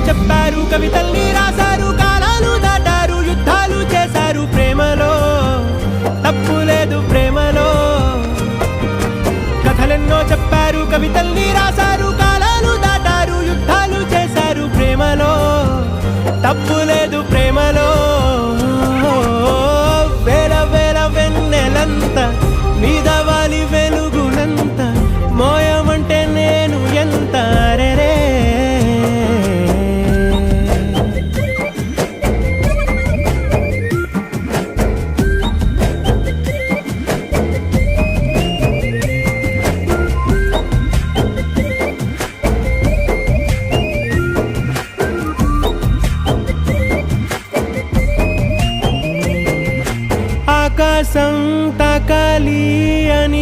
చెప్పారు, కవితల్ని రాశారు, కాలాలు దాటారు, యుద్ధాలు చేశారు ప్రేమలో, తప్పు లేదు ప్రేమలో. కథలెన్నో చెప్పారు, కవితల్ని రాశారు, కాలాలు దాటారు, యుద్ధాలు చేశారు ప్రేమలో, తప్పు లేదు ప్రేమలో. వేల వేల వెన్నెలంత మీద వాలి వెలుగునంత మోయమంటే నేను ఎంత రే. ఆకాశం తాకాలి అని